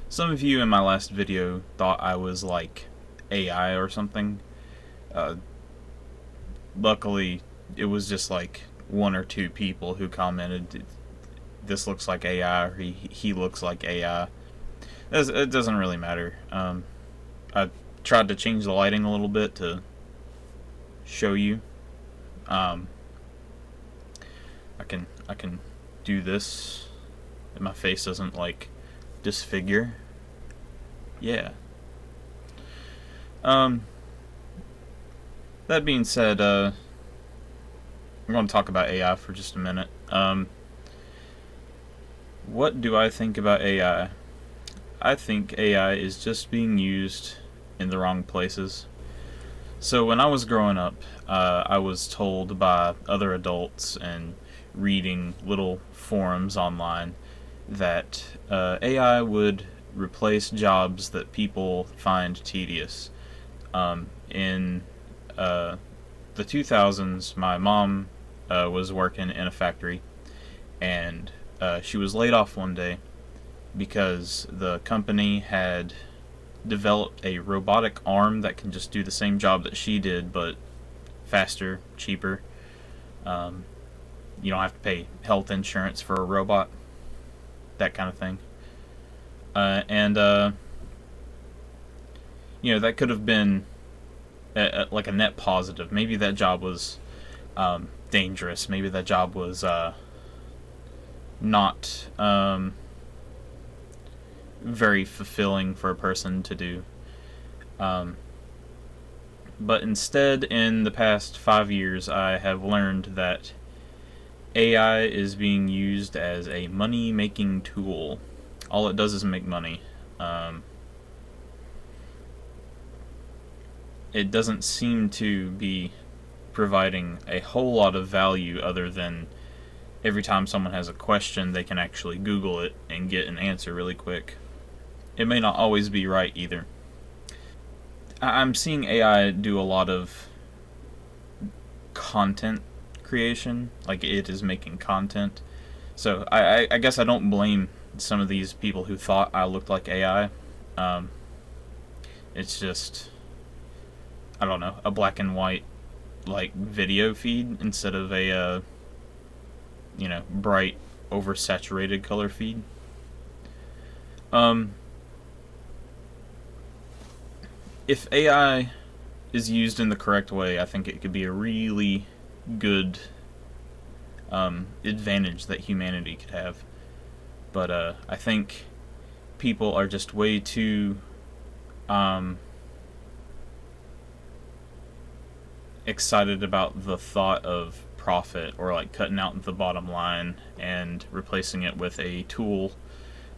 Some of you in my last video thought I was like AI or something. Uh, Luckily, it was just like one or two people who commented, "This looks like AI," or "He looks like AI." It doesn't really matter. I tried to change the lighting a little bit to show you. Um, I can do this, and my face doesn't like disfigure. Yeah. Um, that being said, I'm going to talk about AI for just a minute. What do I think about AI? I think AI is just being used in the wrong places. So when I was growing up, I was told by other adults and reading little forums online that AI would replace jobs that people find tedious. In the 2000s, my mom was working in a factory, and she was laid off one day because the company had developed a robotic arm that can just do the same job that she did, but faster, cheaper. Um, you don't have to pay health insurance for a robot, that kind of thing. And that could have been like a net positive. Maybe that job was dangerous. Maybe that job was not very fulfilling for a person to do. Um, but instead, in the past 5 years, I have learned that AI is being used as a money-making tool. All it does is make money. It doesn't seem to be providing a whole lot of value other than every time someone has a question, they can actually Google it and get an answer really quick. It may not always be right either. I'm seeing AI do a lot of content creation, like it is making content. So I guess I don't blame some of these people who thought I looked like AI. Um, it's just, I don't know, a black and white like video feed instead of a bright oversaturated color feed. Um, if AI is used in the correct way, I think it could be a really good advantage that humanity could have. But I think people are just way too um, excited about the thought of profit, or like cutting out the bottom line and replacing it with a tool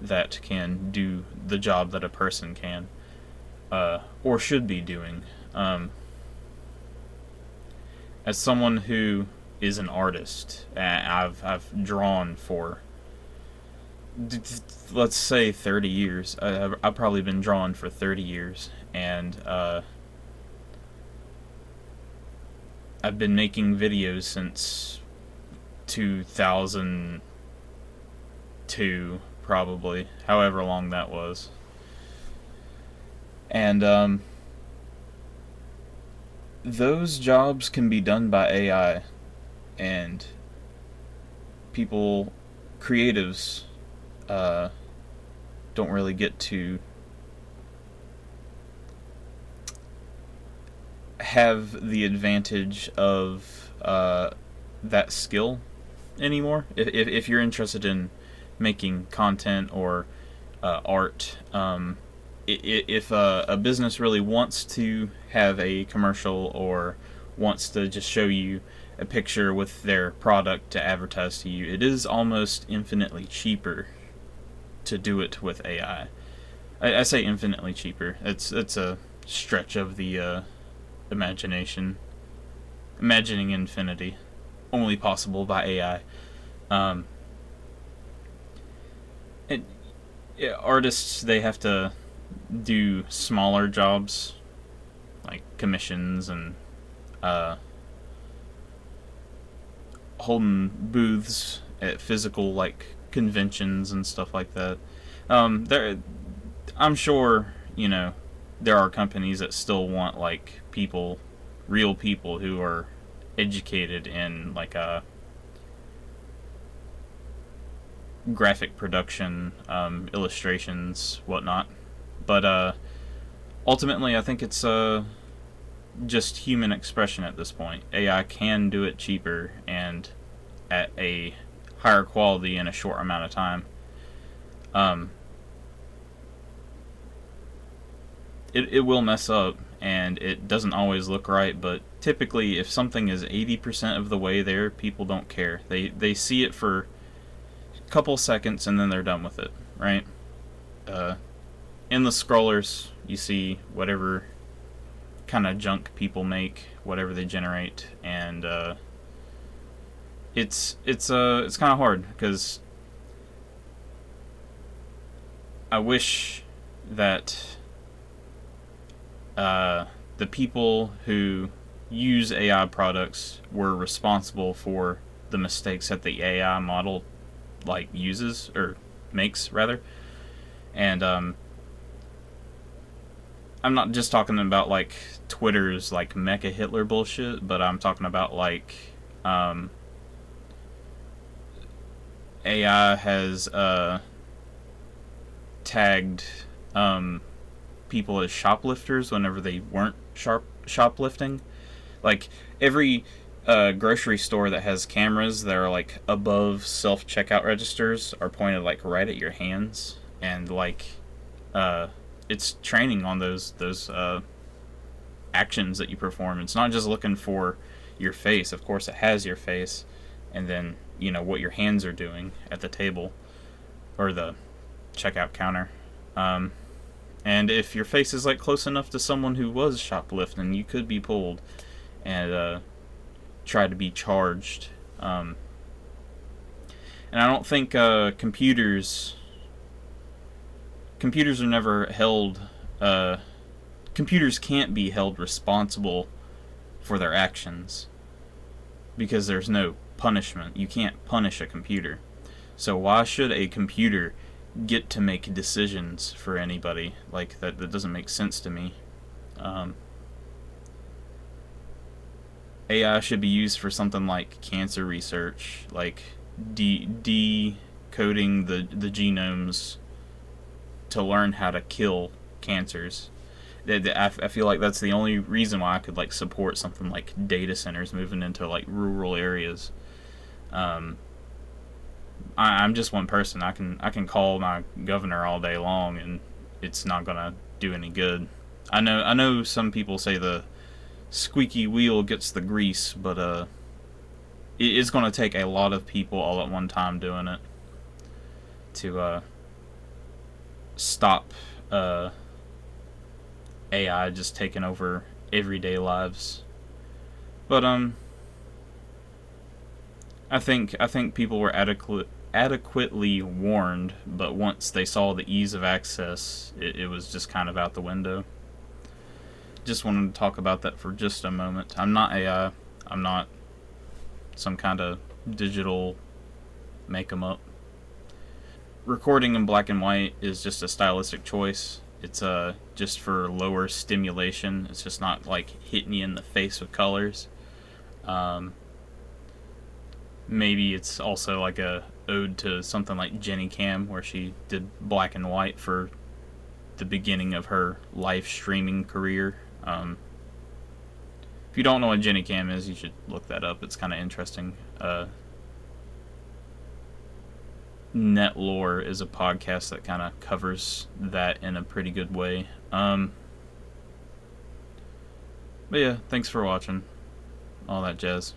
that can do the job that a person can or should be doing. As someone who is an artist, I've drawn for, let's say, 30 years. I've probably been drawing for 30 years, and I've been making videos since 2002, probably, however long that was. And those jobs can be done by AI, and people, creatives, don't really get to have the advantage of that skill anymore. If you're interested in making content or art, if a business really wants to have a commercial or wants to just show you a picture with their product to advertise to you, it is almost infinitely cheaper to do it with AI. I say infinitely cheaper. It's a stretch of the imagination. Imagining infinity, only possible by AI. Um, it, Artists, they have to do smaller jobs like commissions and uh, holding booths at physical like conventions and stuff like that. They're I'm sure, there are companies that still want like people, real people who are educated in like graphic production, illustrations, whatnot. But ultimately, I think it's just human expression at this point. AI can do it cheaper and at a higher quality in a short amount of time. Um, it will mess up and it doesn't always look right, but typically if something is 80% of the way there, people don't care. They see it for a couple seconds and then they're done with it, right? Uh, in the scrollers, you see whatever kind of junk people make, whatever they generate, and it's kind of hard because I wish that the people who use AI products were responsible for the mistakes that the AI model like uses or makes rather, and I'm not just talking about like Twitter's like Mecha Hitler bullshit, but I'm talking about like AI has tagged people as shoplifters whenever they weren't shoplifting. Like every grocery store that has cameras that are like above self checkout registers are pointed like right at your hands, and like it's training on those actions that you perform. It's not just looking for your face. Of course, it has your face, and then what your hands are doing at the table or the checkout counter. And if your face is like close enough to someone who was shoplifting, you could be pulled and try to be charged. And I don't think computers are never held. Computers can't be held responsible for their actions because there's no punishment. You can't punish a computer. So why should a computer get to make decisions for anybody? Like that doesn't make sense to me. AI should be used for something like cancer research, like decoding the genomes to learn how to kill cancers. I feel like that's the only reason why I could like support something like data centers moving into like rural areas. I'm just one person. I can call my governor all day long, and it's not gonna do any good. I know some people say the squeaky wheel gets the grease, but it is gonna take a lot of people all at one time doing it to stop AI just taking over everyday lives. But I think people were adequately warned, but once they saw the ease of access, it was just kind of out the window. Just wanted to talk about that for just a moment. I'm not AI. I'm not some kind of digital make 'em up. Recording in black and white is just a stylistic choice. It's just for lower stimulation. It's just not like hitting you in the face with colors. Maybe it's also like a ode to something like Jenny Cam, where she did black and white for the beginning of her live streaming career. If you don't know what Jenny Cam is, you should look that up. It's kind of interesting. Net Lore is a podcast that kind of covers that in a pretty good way. But yeah, thanks for watching. All that jazz.